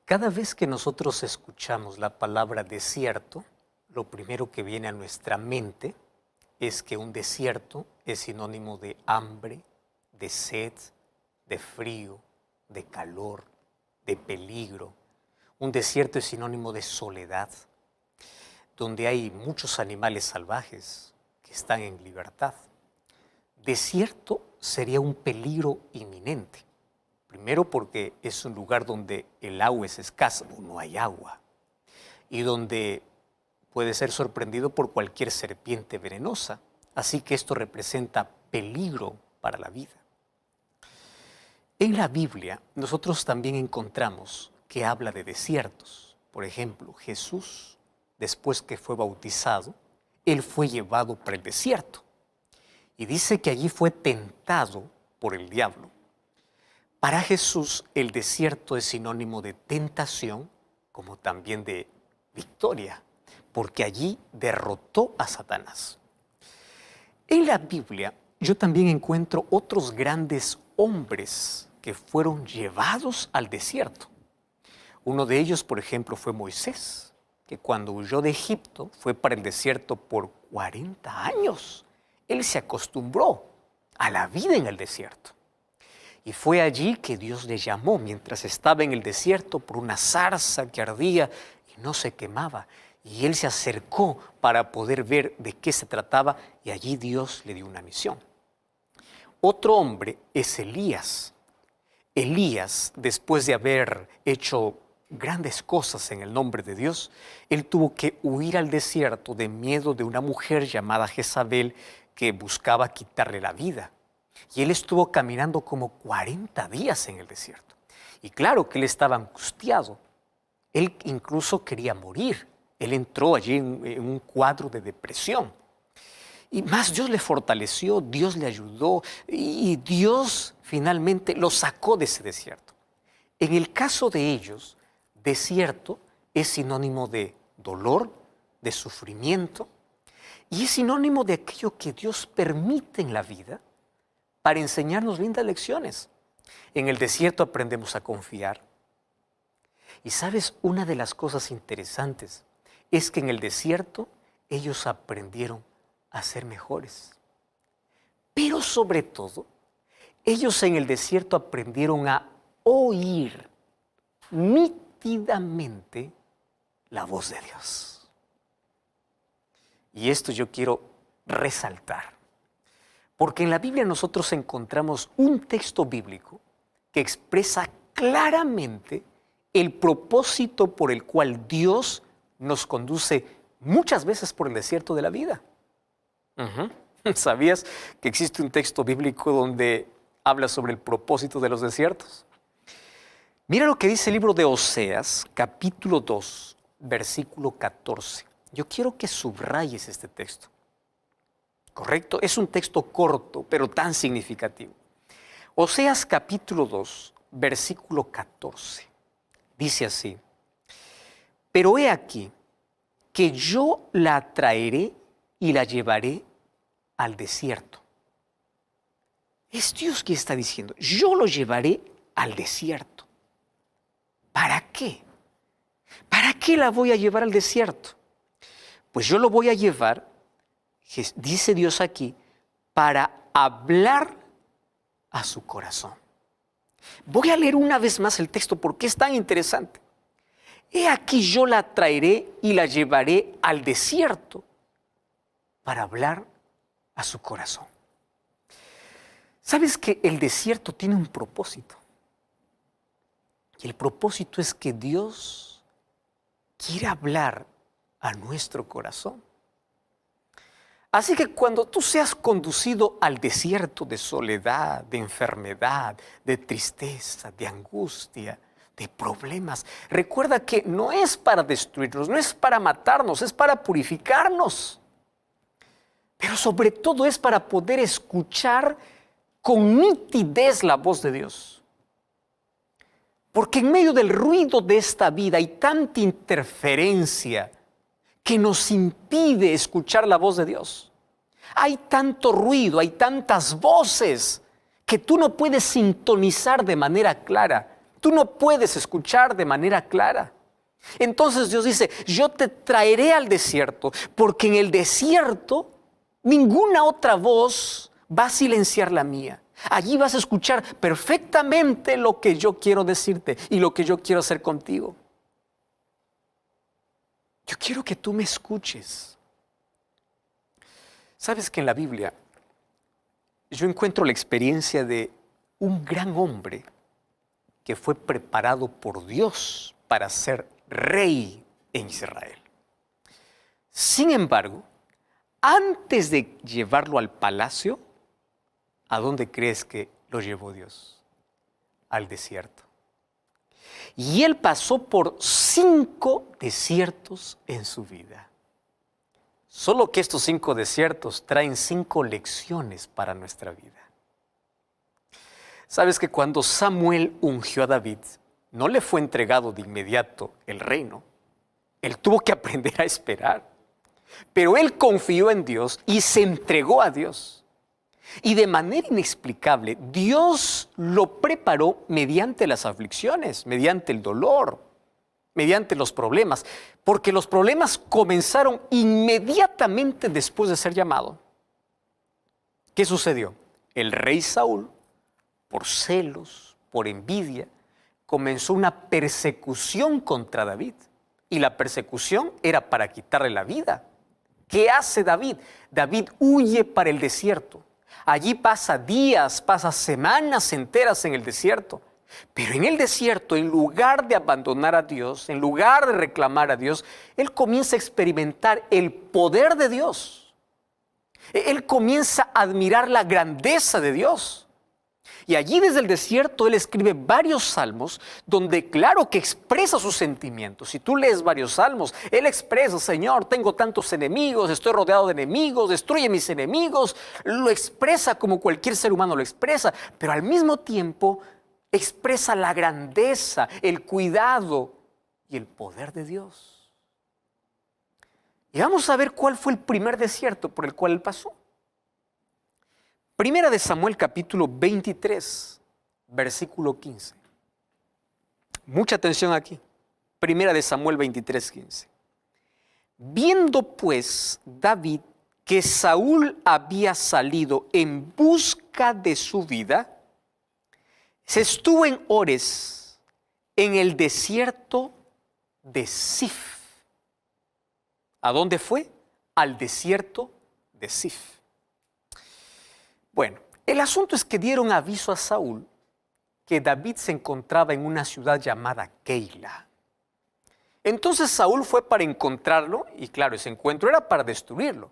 Cada vez que nosotros escuchamos la palabra desierto, lo primero que viene a nuestra mente es que un desierto es sinónimo de hambre, de sed, de frío, de calor, de peligro. Un desierto es sinónimo de soledad, donde hay muchos animales salvajes que están en libertad. Desierto sería un peligro inminente. Primero porque es un lugar donde el agua es escasa, no hay agua, y donde puede ser sorprendido por cualquier serpiente venenosa. Así que esto representa peligro para la vida. En la Biblia nosotros también encontramos que habla de desiertos. Por ejemplo, Jesús, después que fue bautizado, él fue llevado para el desierto. Y dice que allí fue tentado por el diablo. Para Jesús, el desierto es sinónimo de tentación, como también de victoria, porque allí derrotó a Satanás. En la Biblia, yo también encuentro otros grandes hombres que fueron llevados al desierto. Uno de ellos, por ejemplo, fue Moisés, que cuando huyó de Egipto fue para el desierto por 40 años. Él se acostumbró a la vida en el desierto. Y fue allí que Dios le llamó mientras estaba en el desierto por una zarza que ardía y no se quemaba. Y él se acercó para poder ver de qué se trataba y allí Dios le dio una misión. Otro hombre es Elías. Elías, después de haber hecho grandes cosas en el nombre de Dios, él tuvo que huir al desierto de miedo de una mujer llamada Jezabel que buscaba quitarle la vida. Y él estuvo caminando como 40 días en el desierto. Y claro que él estaba angustiado. Él incluso quería morir. Él entró allí en un cuadro de depresión. Y más Dios le fortaleció, Dios le ayudó y Dios finalmente lo sacó de ese desierto. En el caso de ellos, desierto es sinónimo de dolor, de sufrimiento y es sinónimo de aquello que Dios permite en la vida para enseñarnos lindas lecciones. En el desierto aprendemos a confiar. Y sabes, una de las cosas interesantes es que en el desierto ellos aprendieron a ser mejores. Pero sobre todo, ellos en el desierto aprendieron a oír nítidamente la voz de Dios. Y esto yo quiero resaltar. Porque en la Biblia nosotros encontramos un texto bíblico que expresa claramente el propósito por el cual Dios nos conduce muchas veces por el desierto de la vida. ¿Sabías que existe un texto bíblico donde habla sobre el propósito de los desiertos? Mira lo que dice el libro de Oseas, capítulo 2, versículo 14. Yo quiero que subrayes este texto. ¿Correcto? Es un texto corto, pero tan significativo. Oseas capítulo 2, versículo 14. Dice así: pero he aquí que yo la traeré y la llevaré al desierto. Es Dios quien está diciendo, yo lo llevaré al desierto. ¿Para qué? ¿Para qué la voy a llevar al desierto? Pues yo lo voy a llevar, dice Dios aquí, para hablar a su corazón. Voy a leer una vez más el texto porque es tan interesante. He aquí yo la traeré y la llevaré al desierto para hablar a su corazón. ¿Sabes que el desierto tiene un propósito? Y el propósito es que Dios quiere hablar a nuestro corazón. Así que cuando tú seas conducido al desierto de soledad, de enfermedad, de tristeza, de angustia, de problemas, recuerda que no es para destruirnos, no es para matarnos, es para purificarnos. Pero sobre todo es para poder escuchar con nitidez la voz de Dios. Porque en medio del ruido de esta vida hay tanta interferencia que nos impide escuchar la voz de Dios. Hay tanto ruido, hay tantas voces que tú no puedes sintonizar de manera clara Tú no puedes escuchar de manera clara. Entonces Dios dice, yo te traeré al desierto, porque en el desierto ninguna otra voz va a silenciar la mía. Allí vas a escuchar perfectamente lo que yo quiero decirte y lo que yo quiero hacer contigo. Yo quiero que tú me escuches. ¿Sabes que en la Biblia yo encuentro la experiencia de un gran hombre que fue preparado por Dios para ser rey en Israel? Sin embargo, antes de llevarlo al palacio, ¿a dónde crees que lo llevó Dios? Al desierto. Y él pasó por 5 desiertos en su vida. Solo que estos 5 desiertos traen 5 lecciones para nuestra vida. Sabes que cuando Samuel ungió a David, no le fue entregado de inmediato el reino. Él tuvo que aprender a esperar. Pero él confió en Dios y se entregó a Dios. Y de manera inexplicable, Dios lo preparó mediante las aflicciones, mediante el dolor, mediante los problemas. Porque los problemas comenzaron inmediatamente después de ser llamado. ¿Qué sucedió? El rey Saúl, por celos, por envidia, comenzó una persecución contra David. Y la persecución era para quitarle la vida. ¿Qué hace David? David huye para el desierto. Allí pasa días, pasa semanas enteras en el desierto. Pero en el desierto, en lugar de abandonar a Dios, en lugar de reclamar a Dios, él comienza a experimentar el poder de Dios. Él comienza a admirar la grandeza de Dios. Y allí desde el desierto él escribe varios salmos donde claro que expresa sus sentimientos. Si tú lees varios salmos, él expresa, Señor, tengo tantos enemigos, estoy rodeado de enemigos, destruye mis enemigos. Lo expresa como cualquier ser humano lo expresa, pero al mismo tiempo expresa la grandeza, el cuidado y el poder de Dios. Y vamos a ver cuál fue el primer desierto por el cual él pasó. Primera de Samuel capítulo 23, versículo 15. Mucha atención aquí. Primera de Samuel 23, 15. Viendo pues David que Saúl había salido en busca de su vida, se estuvo en Ores, en el desierto de Sif. ¿A dónde fue? Al desierto de Sif. Bueno, el asunto es que dieron aviso a Saúl que David se encontraba en una ciudad llamada Keila. Entonces Saúl fue para encontrarlo y claro, ese encuentro era para destruirlo.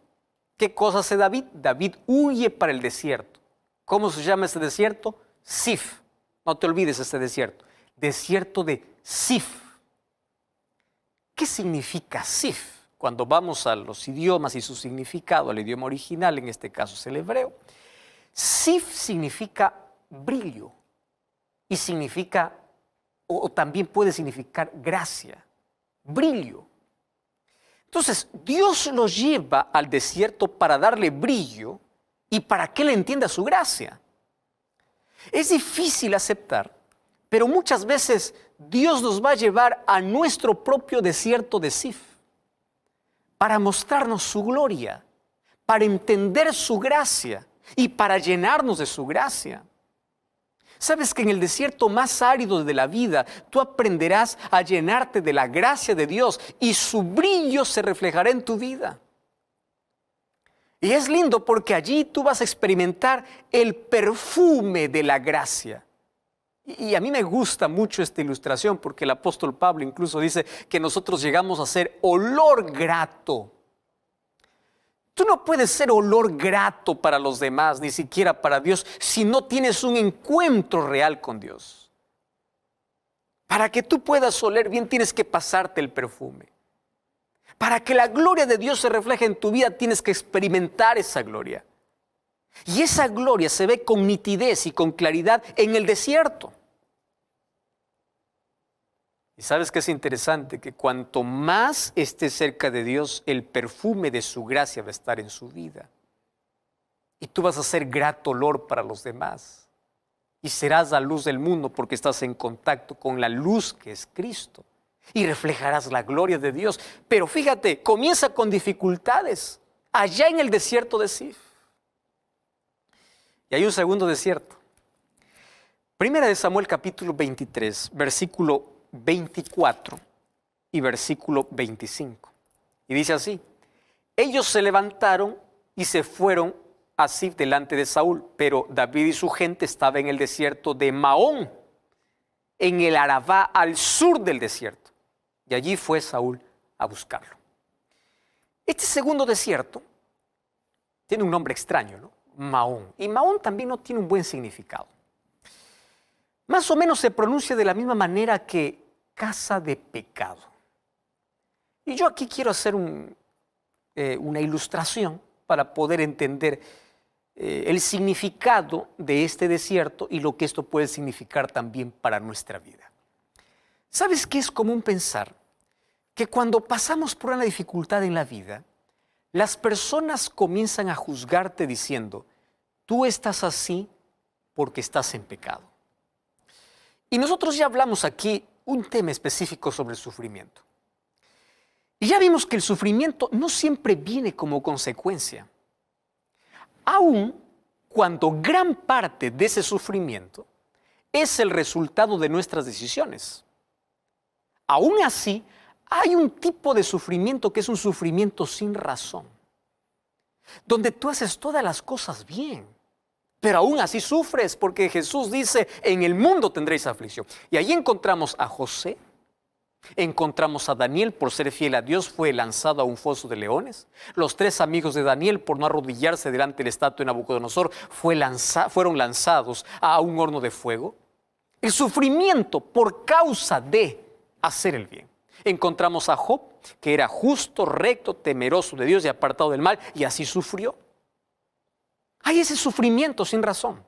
¿Qué cosa hace David? David huye para el desierto. ¿Cómo se llama ese desierto? Sif. No te olvides este desierto. Desierto de Sif. ¿Qué significa Sif? Cuando vamos a los idiomas y su significado, al idioma original, en este caso es el hebreo, Sif significa brillo y significa, o también puede significar gracia, brillo. Entonces, Dios los lleva al desierto para darle brillo y para que él entienda su gracia. Es difícil aceptar, pero muchas veces Dios nos va a llevar a nuestro propio desierto de Sif para mostrarnos su gloria, para entender su gracia y para llenarnos de su gracia. Sabes que en el desierto más árido de la vida, tú aprenderás a llenarte de la gracia de Dios y su brillo se reflejará en tu vida. Y es lindo porque allí tú vas a experimentar el perfume de la gracia. Y a mí me gusta mucho esta ilustración porque el apóstol Pablo incluso dice que nosotros llegamos a ser olor grato. Tú no puedes ser olor grato para los demás, ni siquiera para Dios, si no tienes un encuentro real con Dios. Para que tú puedas oler bien, tienes que pasarte el perfume. Para que la gloria de Dios se refleje en tu vida, tienes que experimentar esa gloria. Y esa gloria se ve con nitidez y con claridad en el desierto. Y sabes que es interesante que cuanto más estés cerca de Dios, el perfume de su gracia va a estar en su vida. Y tú vas a ser grato olor para los demás. y serás la luz del mundo porque estás en contacto con la luz que es Cristo y reflejarás la gloria de Dios. Pero fíjate, comienza con dificultades allá en el desierto de Sif. Y hay un segundo desierto. Primera de Samuel capítulo 23, versículo 24 y versículo 25. Y dice así: ellos se levantaron y se fueron a Sif delante de Saúl, pero David y su gente estaban en el desierto de Maón, en el Arabá al sur del desierto. Y allí fue Saúl a buscarlo. Este segundo desierto tiene un nombre extraño, ¿no? Maón. Y Maón también no tiene un buen significado. Más o menos se pronuncia de la misma manera que casa de pecado. Y yo aquí quiero hacer una ilustración para poder entender el significado de este desierto y lo que esto puede significar también para nuestra vida. ¿Sabes qué es común pensar? Que cuando pasamos por una dificultad en la vida, las personas comienzan a juzgarte diciendo: tú estás así porque estás en pecado. Y nosotros ya hablamos aquí un tema específico sobre el sufrimiento. Y ya vimos que el sufrimiento no siempre viene como consecuencia. Aun cuando gran parte de ese sufrimiento es el resultado de nuestras decisiones. Aún así, hay un tipo de sufrimiento que es un sufrimiento sin razón, donde tú haces todas las cosas bien, pero aún así sufres, porque Jesús dice: en el mundo tendréis aflicción. Y ahí encontramos a José, encontramos a Daniel, por ser fiel a Dios, fue lanzado a un foso de leones. Los 3 amigos de Daniel, por no arrodillarse delante del estatua de Nabucodonosor, fueron lanzados a un horno de fuego. El sufrimiento por causa de hacer el bien. Encontramos a Job, que era justo, recto, temeroso de Dios y apartado del mal, y así sufrió. Hay ese sufrimiento sin razón.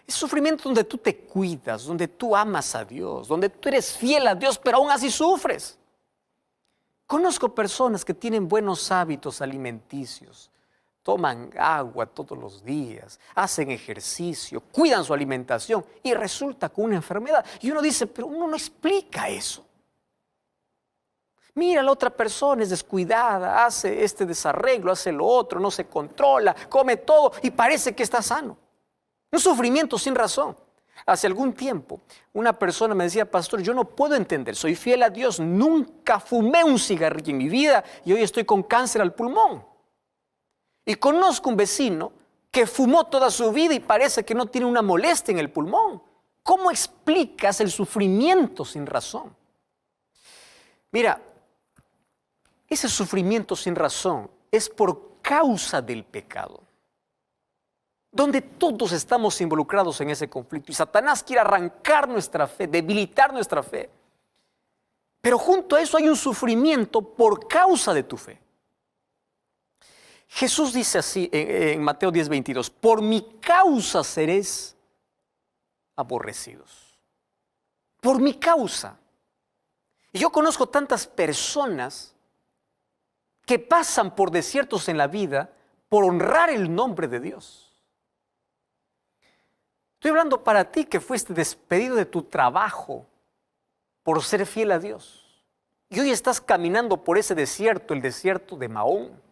Es sufrimiento donde tú te cuidas, donde tú amas a Dios, donde tú eres fiel a Dios, pero aún así sufres. Conozco personas que tienen buenos hábitos alimenticios, toman agua todos los días, hacen ejercicio, cuidan su alimentación y resulta con una enfermedad. Y uno dice: pero uno no explica eso. Mira, la otra persona es descuidada, hace este desarreglo, hace lo otro, no se controla, come todo y parece que está sano. Un sufrimiento sin razón. Hace algún tiempo, una persona me decía: pastor, yo no puedo entender, soy fiel a Dios, nunca fumé un cigarrillo en mi vida y hoy estoy con cáncer al pulmón. Y conozco un vecino que fumó toda su vida y parece que no tiene una molestia en el pulmón. ¿Cómo explicas el sufrimiento sin razón? Mira, ese sufrimiento sin razón es por causa del pecado, donde todos estamos involucrados en ese conflicto. Y Satanás quiere arrancar nuestra fe, debilitar nuestra fe. Pero junto a eso hay un sufrimiento por causa de tu fe. Jesús dice así en Mateo 10:22: por mi causa seréis aborrecidos. Por mi causa. Y yo conozco tantas personas que pasan por desiertos en la vida por honrar el nombre de Dios. Estoy hablando para ti que fuiste despedido de tu trabajo por ser fiel a Dios. Y hoy estás caminando por ese desierto, el desierto de Maón.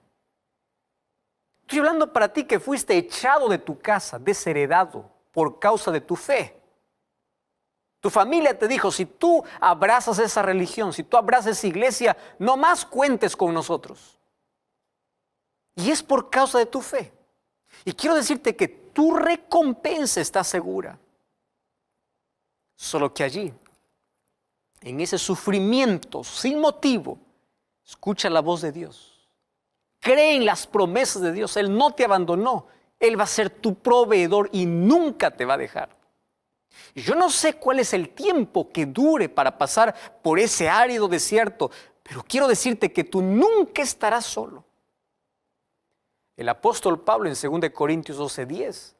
Estoy hablando para ti que fuiste echado de tu casa, desheredado por causa de tu fe. Tu familia te dijo: si tú abrazas esa religión, si tú abrazas esa iglesia, no más cuentes con nosotros. Y es por causa de tu fe. Y quiero decirte que tu recompensa está segura. Solo que allí, en ese sufrimiento sin motivo, escucha la voz de Dios. Cree en las promesas de Dios. Él no te abandonó. Él va a ser tu proveedor y nunca te va a dejar. Yo no sé cuál es el tiempo que dure para pasar por ese árido desierto, pero quiero decirte que tú nunca estarás solo. El apóstol Pablo en 2 Corintios 12:10,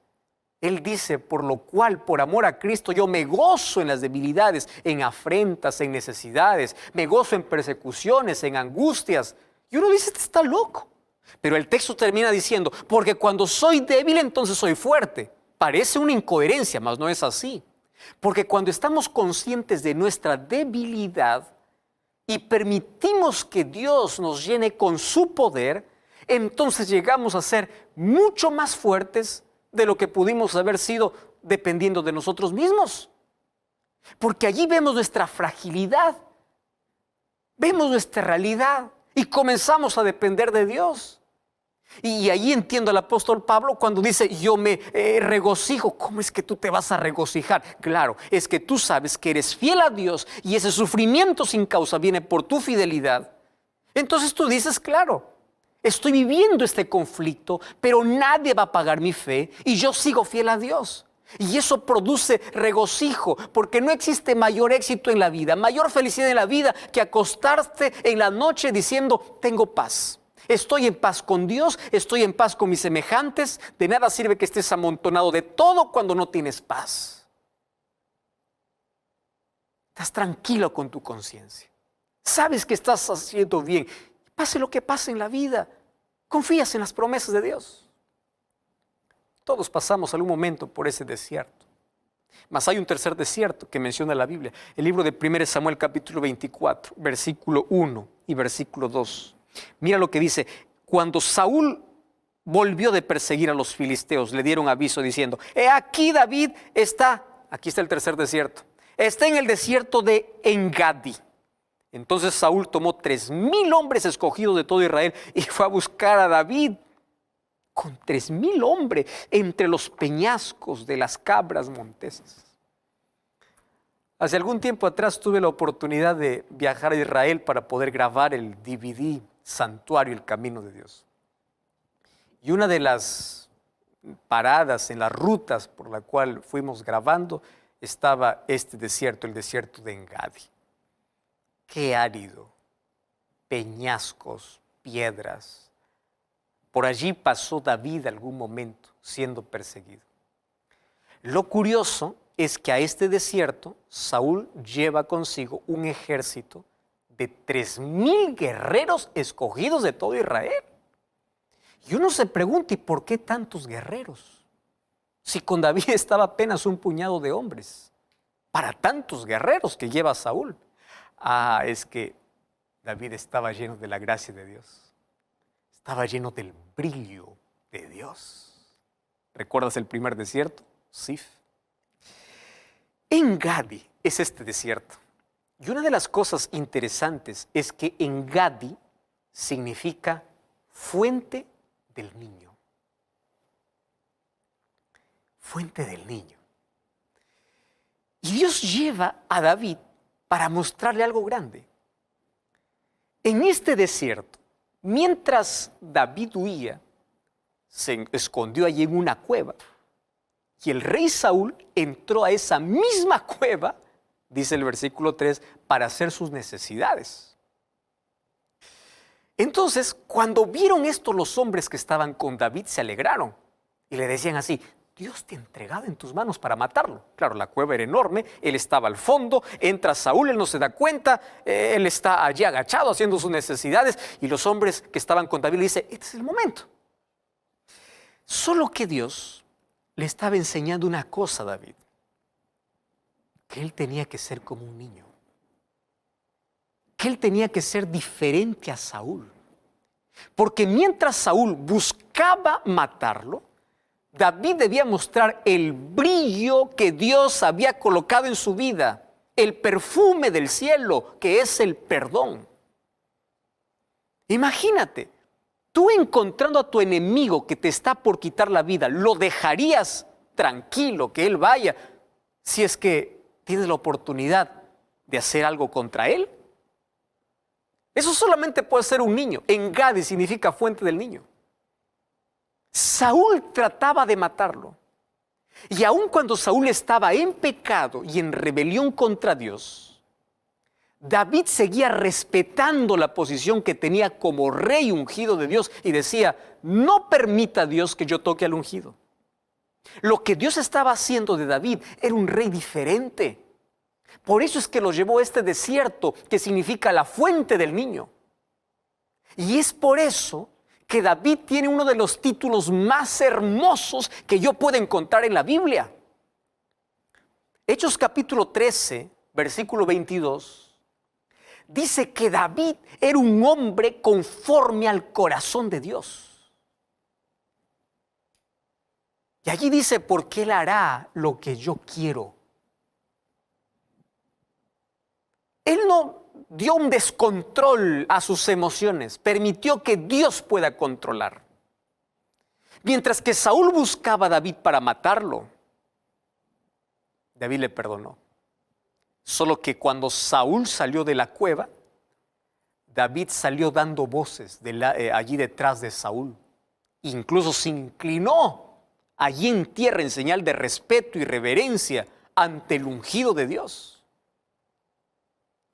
él dice: por lo cual, por amor a Cristo, yo me gozo en las debilidades, en afrentas, en necesidades, me gozo en persecuciones, en angustias. Y uno dice: este está loco. Pero el texto termina diciendo: porque cuando soy débil, entonces soy fuerte. Parece una incoherencia, mas no es así. Porque cuando estamos conscientes de nuestra debilidad y permitimos que Dios nos llene con su poder, entonces llegamos a ser mucho más fuertes de lo que pudimos haber sido dependiendo de nosotros mismos. Porque allí vemos nuestra fragilidad, vemos nuestra realidad y comenzamos a depender de Dios. Y ahí entiendo al apóstol Pablo cuando dice, yo me regocijo. ¿Cómo es que tú te vas a regocijar? Claro, es que tú sabes que eres fiel a Dios y ese sufrimiento sin causa viene por tu fidelidad. Entonces tú dices, claro, estoy viviendo este conflicto, pero nadie va a pagar mi fe y yo sigo fiel a Dios. Y eso produce regocijo, porque no existe mayor éxito en la vida, mayor felicidad en la vida que acostarte en la noche diciendo, tengo paz. Estoy en paz con Dios, estoy en paz con mis semejantes. De nada sirve que estés amontonado de todo cuando no tienes paz. Estás tranquilo con tu conciencia. Sabes que estás haciendo bien. Pase lo que pase en la vida, confías en las promesas de Dios. Todos pasamos algún momento por ese desierto. Mas hay un tercer desierto que menciona la Biblia. El libro de 1 Samuel capítulo 24, versículo 1 y versículo 2. Mira lo que dice. Cuando Saúl volvió de perseguir a los filisteos, le dieron aviso diciendo, he aquí David está, aquí está el tercer desierto, está en el desierto de Engadi. Entonces Saúl tomó 3,000 hombres escogidos de todo Israel y fue a buscar a David con 3,000 hombres entre los peñascos de las cabras montesas. Hace algún tiempo atrás tuve la oportunidad de viajar a Israel para poder grabar el DVD Santuario, el Camino de Dios. Y una de las paradas en las rutas por la cual fuimos grabando estaba este desierto, el desierto de Engadi. Qué árido, peñascos, piedras. Por allí pasó David algún momento siendo perseguido. Lo curioso es que a este desierto Saúl lleva consigo un ejército de 3,000 guerreros escogidos de todo Israel. Y uno se pregunta, ¿y por qué tantos guerreros? Si con David estaba apenas un puñado de hombres, para tantos guerreros que lleva Saúl. Es que David estaba lleno de la gracia de Dios. Estaba lleno del brillo de Dios. ¿Recuerdas el primer desierto? Sif. Engadi es este desierto. Y una de las cosas interesantes es que Engadi significa fuente del niño. Fuente del niño. Y Dios lleva a David para mostrarle algo grande. En este desierto, mientras David huía, se escondió allí en una cueva. Y el rey Saúl entró a esa misma cueva, dice el versículo 3, para hacer sus necesidades. Entonces, cuando vieron esto los hombres que estaban con David, se alegraron y le decían así, Dios te ha entregado en tus manos para matarlo. Claro, la cueva era enorme, él estaba al fondo, entra Saúl, él no se da cuenta, él está allí agachado haciendo sus necesidades y los hombres que estaban con David le dicen, este es el momento. Solo que Dios le estaba enseñando una cosa a David, que él tenía que ser como un niño, que él tenía que ser diferente a Saúl, porque mientras Saúl buscaba matarlo, David debía mostrar el brillo que Dios había colocado en su vida, el perfume del cielo, que es el perdón. Imagínate, tú encontrando a tu enemigo que te está por quitar la vida, ¿lo dejarías tranquilo que él vaya si es que tienes la oportunidad de hacer algo contra él? Eso solamente puede ser un niño. Engadi significa fuente del niño. Saúl trataba de matarlo. Y aun cuando Saúl estaba en pecado y en rebelión contra Dios, David seguía respetando la posición que tenía como rey ungido de Dios y decía, no permita Dios que yo toque al ungido. Lo que Dios estaba haciendo de David era un rey diferente. Por eso es que lo llevó a este desierto que significa la fuente del niño. Y es por eso que David tiene uno de los títulos más hermosos que yo puedo encontrar en la Biblia. Hechos capítulo 13, versículo 22, dice que David era un hombre conforme al corazón de Dios. Y allí dice, porque Él hará lo que yo quiero. Él no dio un descontrol a sus emociones, permitió que Dios pueda controlar. Mientras que Saúl buscaba a David para matarlo, David le perdonó. Solo que cuando Saúl salió de la cueva, David salió dando voces allí detrás de Saúl. Incluso se inclinó allí en tierra en señal de respeto y reverencia ante el ungido de Dios.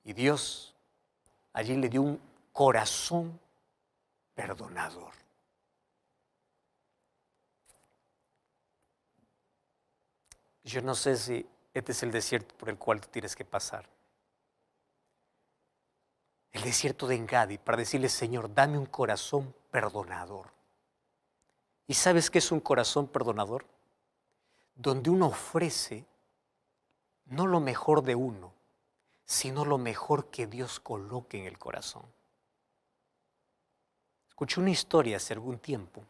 Y Dios allí le dio un corazón perdonador. Yo no sé si este es el desierto por el cual tú tienes que pasar. El desierto de Engadi, para decirle, Señor, dame un corazón perdonador. ¿Y sabes qué es un corazón perdonador? Donde uno ofrece no lo mejor de uno, sino lo mejor que Dios coloque en el corazón. Escuché una historia hace algún tiempo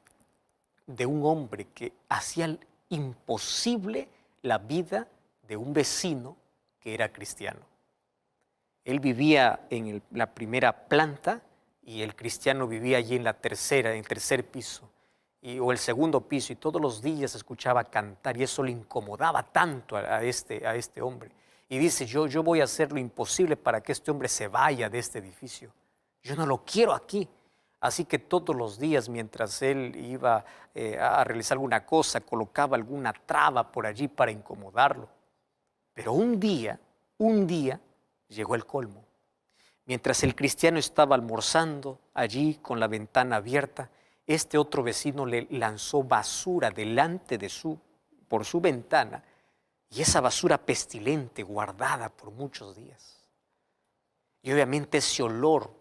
de un hombre que hacía imposible la vida de un vecino que era cristiano. Él vivía en la primera planta y el cristiano vivía allí en en el tercer piso o el segundo piso, y todos los días escuchaba cantar y eso le incomodaba tanto a este hombre. Y dice, yo voy a hacer lo imposible para que este hombre se vaya de este edificio. Yo no lo quiero aquí. Así que todos los días, mientras él iba a realizar alguna cosa, colocaba alguna traba por allí para incomodarlo. Pero un día llegó el colmo. Mientras el cristiano estaba almorzando allí con la ventana abierta, este otro vecino le lanzó basura delante por su ventana, y esa basura pestilente guardada por muchos días. Y obviamente ese olor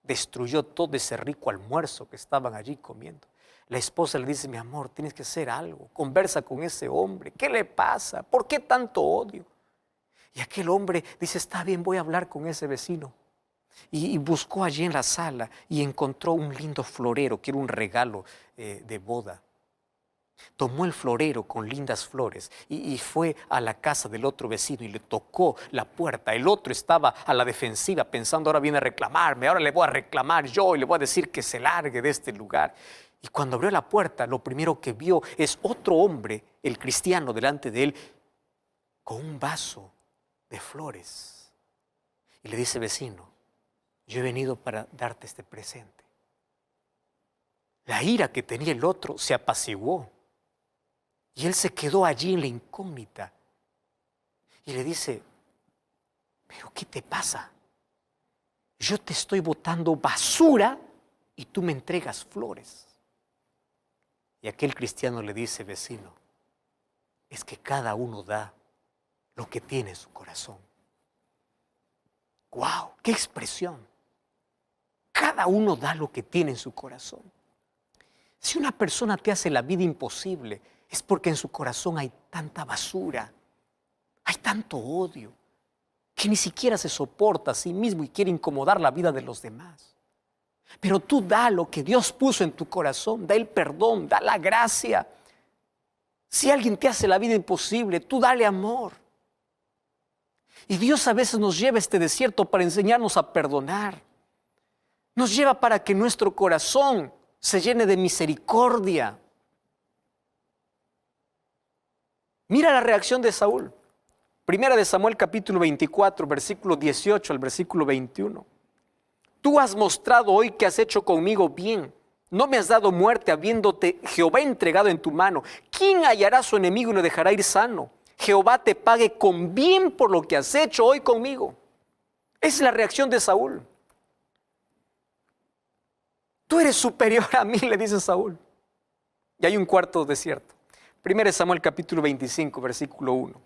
destruyó todo ese rico almuerzo que estaban allí comiendo. La esposa le dice, mi amor, tienes que hacer algo, conversa con ese hombre, ¿qué le pasa? ¿Por qué tanto odio? Y aquel hombre dice, está bien, voy a hablar con ese vecino. Y buscó allí en la sala y encontró un lindo florero, que era un regalo de boda. Tomó el florero con lindas flores y fue a la casa del otro vecino y le tocó la puerta. El otro estaba a la defensiva pensando, ahora viene a reclamarme, ahora le voy a reclamar yo y le voy a decir que se largue de este lugar. Y cuando abrió la puerta, lo primero que vio es otro hombre, el cristiano, delante de él, con un vaso de flores. Y le dice, vecino, yo he venido para darte este presente. La ira que tenía el otro se apaciguó. Y él se quedó allí en la incógnita. Y le dice, ¿pero qué te pasa? Yo te estoy botando basura y tú me entregas flores. Y aquel cristiano le dice, vecino, es que cada uno da lo que tiene en su corazón. ¡Wow! ¡Qué expresión! Cada uno da lo que tiene en su corazón. Si una persona te hace la vida imposible, es porque en su corazón hay tanta basura, hay tanto odio, que ni siquiera se soporta a sí mismo y quiere incomodar la vida de los demás. Pero tú da lo que Dios puso en tu corazón, da el perdón, da la gracia. Si alguien te hace la vida imposible, tú dale amor. Y Dios a veces nos lleva a este desierto para enseñarnos a perdonar. Nos lleva para que nuestro corazón se llene de misericordia. Mira la reacción de Saúl. Primera de Samuel capítulo 24, versículo 18 al versículo 21. Tú has mostrado hoy que has hecho conmigo bien. No me has dado muerte habiéndote Jehová entregado en tu mano. ¿Quién hallará a su enemigo y lo dejará ir sano? Jehová te pague con bien por lo que has hecho hoy conmigo. Esa es la reacción de Saúl. Tú eres superior a mí, le dice Saúl. Y hay un cuarto desierto. 1 Samuel capítulo 25, versículo 1.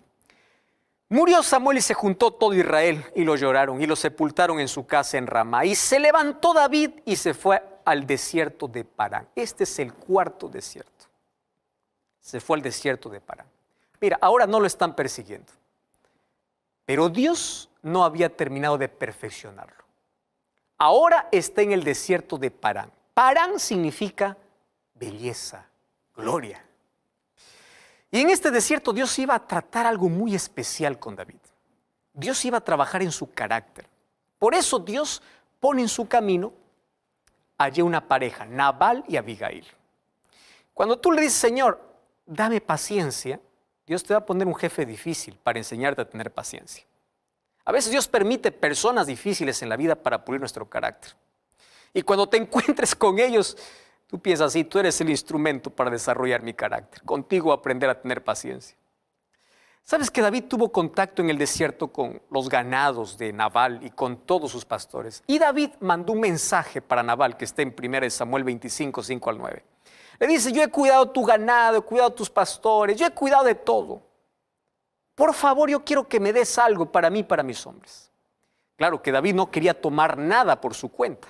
Murió Samuel y se juntó todo Israel y lo lloraron y lo sepultaron en su casa en Ramá. Y se levantó David y se fue al desierto de Parán. Este es el cuarto desierto. Se fue al desierto de Parán. Mira, ahora no lo están persiguiendo. Pero Dios no había terminado de perfeccionarlo. Ahora está en el desierto de Parán. Parán significa belleza, gloria. Y en este desierto Dios iba a tratar algo muy especial con David. Dios iba a trabajar en su carácter. Por eso Dios pone en su camino allí una pareja, Nabal y Abigail. Cuando tú le dices, Señor, dame paciencia, Dios te va a poner un jefe difícil para enseñarte a tener paciencia. A veces Dios permite personas difíciles en la vida para pulir nuestro carácter. Y cuando te encuentres con ellos, tú piensas así, tú eres el instrumento para desarrollar mi carácter. Contigo aprender a tener paciencia. ¿Sabes que David tuvo contacto en el desierto con los ganados de Nabal y con todos sus pastores? Y David mandó un mensaje para Nabal que está en 1 Samuel 25, 5 al 9. Le dice, yo he cuidado tu ganado, he cuidado tus pastores, yo he cuidado de todo. Por favor, yo quiero que me des algo para mí y para mis hombres. Claro que David no quería tomar nada por su cuenta.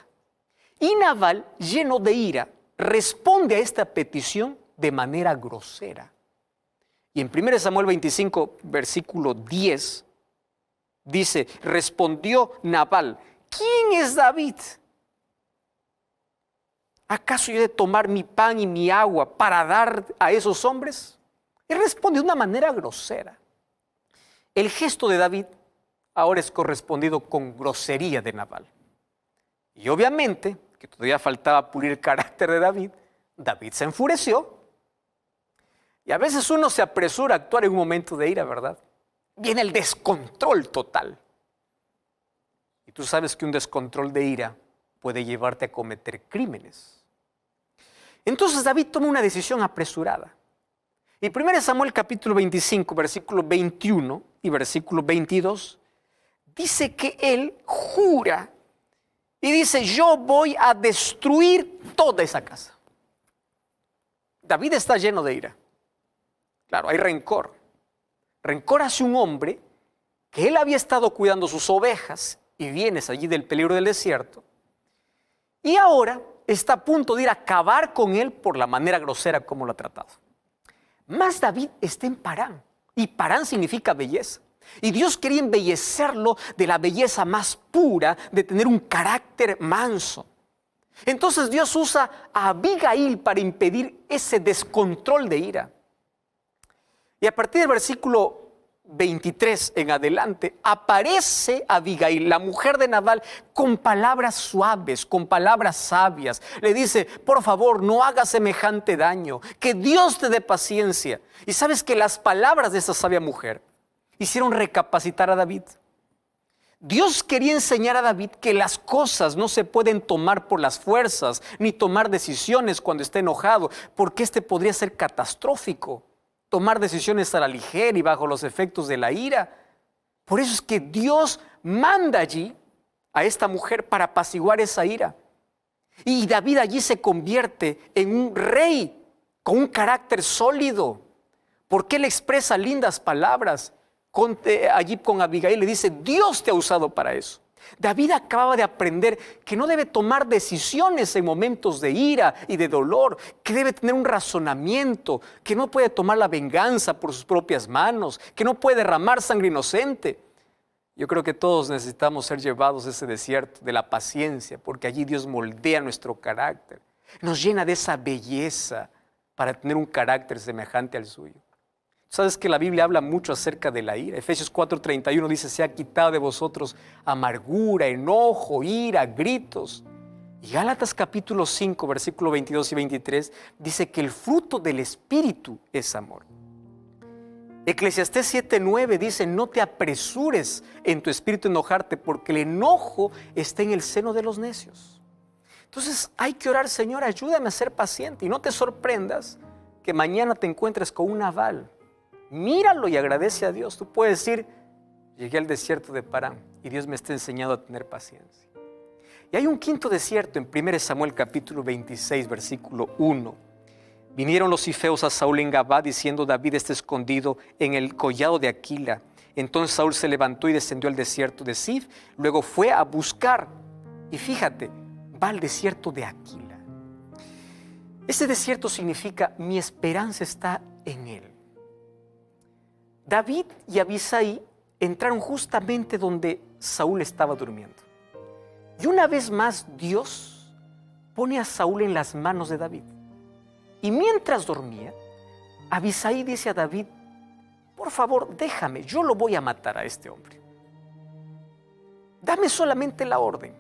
Y Nabal, lleno de ira, responde a esta petición de manera grosera. Y en 1 Samuel 25, versículo 10, dice, respondió Nabal, ¿quién es David? ¿Acaso yo he de tomar mi pan y mi agua para dar a esos hombres? Él responde de una manera grosera. El gesto de David ahora es correspondido con grosería de Nabal. Y obviamente, que todavía faltaba pulir el carácter de David, David se enfureció. Y a veces uno se apresura a actuar en un momento de ira, ¿verdad? Viene el descontrol total. Y tú sabes que un descontrol de ira puede llevarte a cometer crímenes. Entonces David toma una decisión apresurada. Y 1 Samuel capítulo 25, versículo 21 y versículo 22, dice que él jura y dice, yo voy a destruir toda esa casa. David está lleno de ira. Claro, hay rencor. Rencor hacia un hombre que él había estado cuidando sus ovejas y vienes allí del peligro del desierto. Y ahora está a punto de ir a acabar con él por la manera grosera como lo ha tratado. Mas David está en Parán, y Parán significa belleza. Y Dios quería embellecerlo de la belleza más pura, de tener un carácter manso. Entonces Dios usa a Abigail para impedir ese descontrol de ira. Y a partir del versículo 23 en adelante, aparece Abigail, la mujer de Nabal, con palabras suaves, con palabras sabias. Le dice, por favor, no hagas semejante daño, que Dios te dé paciencia. Y sabes que las palabras de esa sabia mujer hicieron recapacitar a David. Dios quería enseñar a David que las cosas no se pueden tomar por las fuerzas, ni tomar decisiones cuando esté enojado, porque este podría ser catastrófico. Tomar decisiones a la ligera y bajo los efectos de la ira. Por eso es que Dios manda allí a esta mujer para apaciguar esa ira. Y David allí se convierte en un rey con un carácter sólido, porque él expresa lindas palabras. Allí con Abigail le dice, Dios te ha usado para eso. David acababa de aprender que no debe tomar decisiones en momentos de ira y de dolor, que debe tener un razonamiento, que no puede tomar la venganza por sus propias manos, que no puede derramar sangre inocente. Yo creo que todos necesitamos ser llevados a ese desierto de la paciencia, porque allí Dios moldea nuestro carácter, nos llena de esa belleza para tener un carácter semejante al suyo. Sabes que la Biblia habla mucho acerca de la ira. Efesios 4:31 dice, se ha quitado de vosotros amargura, enojo, ira, gritos. Y Gálatas capítulo 5, versículo 22 y 23 dice que el fruto del Espíritu es amor. Eclesiastés 7:9 dice, no te apresures en tu espíritu a enojarte, porque el enojo está en el seno de los necios. Entonces hay que orar, Señor, ayúdame a ser paciente y no te sorprendas que mañana te encuentres con un Nabal. Míralo y agradece a Dios. Tú puedes decir, llegué al desierto de Parán y Dios me está enseñando a tener paciencia. Y hay un quinto desierto en 1 Samuel capítulo 26, versículo 1. Vinieron los cifeos a Saúl en Gabá diciendo, David está escondido en el collado de Aquila. Entonces Saúl se levantó y descendió al desierto de Zif. Luego fue a buscar, y fíjate, va al desierto de Aquila. Ese desierto significa mi esperanza está en Él. David y Abisai entraron justamente donde Saúl estaba durmiendo. Y una vez más Dios pone a Saúl en las manos de David. Y mientras dormía, Abisai dice a David: por favor, déjame, yo lo voy a matar a este hombre. Dame solamente la orden.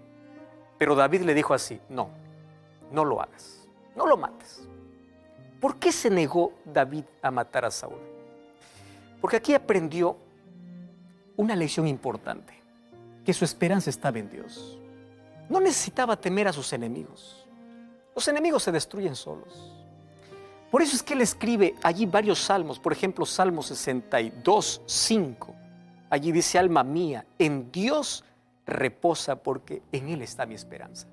Pero David le dijo así: no, no lo hagas, no lo mates. ¿Por qué se negó David a matar a Saúl? Porque aquí aprendió una lección importante, que su esperanza estaba en Dios. No necesitaba temer a sus enemigos. Los enemigos se destruyen solos. Por eso es que él escribe allí varios salmos. Por ejemplo, Salmo 62, 5. Allí dice: alma mía, en Dios reposa, porque en Él está mi esperanza.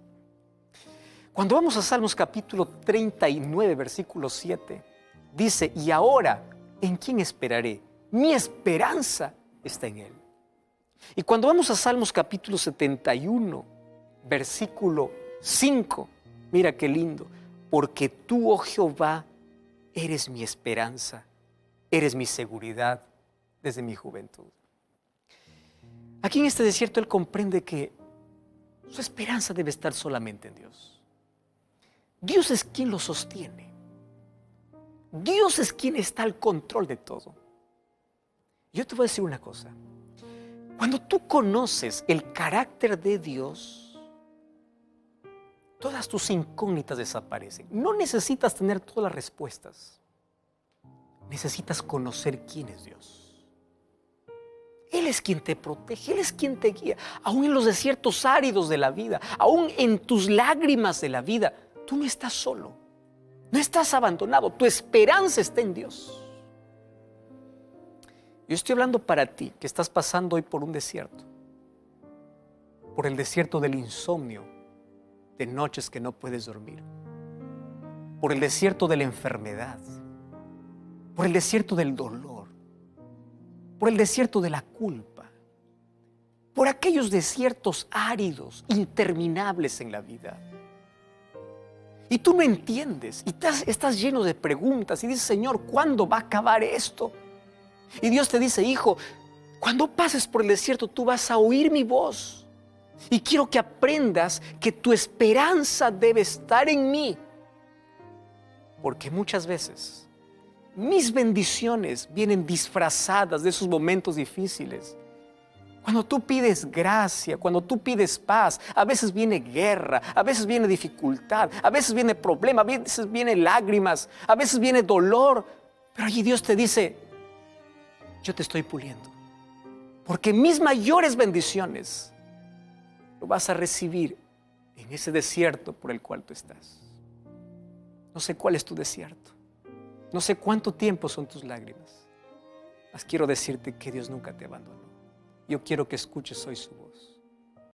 Cuando vamos a Salmos capítulo 39, versículo 7, dice: y ahora, ¿en quién esperaré? Mi esperanza está en Él. Y cuando vamos a Salmos capítulo 71, versículo 5, mira qué lindo: porque tú, oh Jehová, eres mi esperanza, eres mi seguridad desde mi juventud. Aquí en este desierto él comprende que su esperanza debe estar solamente en Dios. Dios es quien lo sostiene. Dios es quien está al control de todo. Yo te voy a decir una cosa. Cuando tú conoces el carácter de Dios, todas tus incógnitas desaparecen. No necesitas tener todas las respuestas. Necesitas conocer quién es Dios. Él es quien te protege, Él es quien te guía. Aún en los desiertos áridos de la vida, aún en tus lágrimas de la vida, tú no estás solo, no estás abandonado, tu esperanza está en Dios. Yo estoy hablando para ti que estás pasando hoy por un desierto, por el desierto del insomnio, de noches que no puedes dormir, por el desierto de la enfermedad, por el desierto del dolor, por el desierto de la culpa, por aquellos desiertos áridos, interminables en la vida. Y tú no entiendes, y estás lleno de preguntas, y dices: Señor, ¿cuándo va a acabar esto? Y Dios te dice: hijo, cuando pases por el desierto, tú vas a oír mi voz. Y quiero que aprendas que tu esperanza debe estar en mí. Porque muchas veces mis bendiciones vienen disfrazadas de esos momentos difíciles. Cuando tú pides gracia, cuando tú pides paz, a veces viene guerra, a veces viene dificultad, a veces viene problema, a veces viene lágrimas, a veces viene dolor. Pero allí Dios te dice: yo te estoy puliendo. Porque mis mayores bendiciones lo vas a recibir en ese desierto por el cual tú estás. No sé cuál es tu desierto. No sé cuánto tiempo son tus lágrimas, mas quiero decirte que Dios nunca te abandonó. Yo quiero que escuches hoy su voz.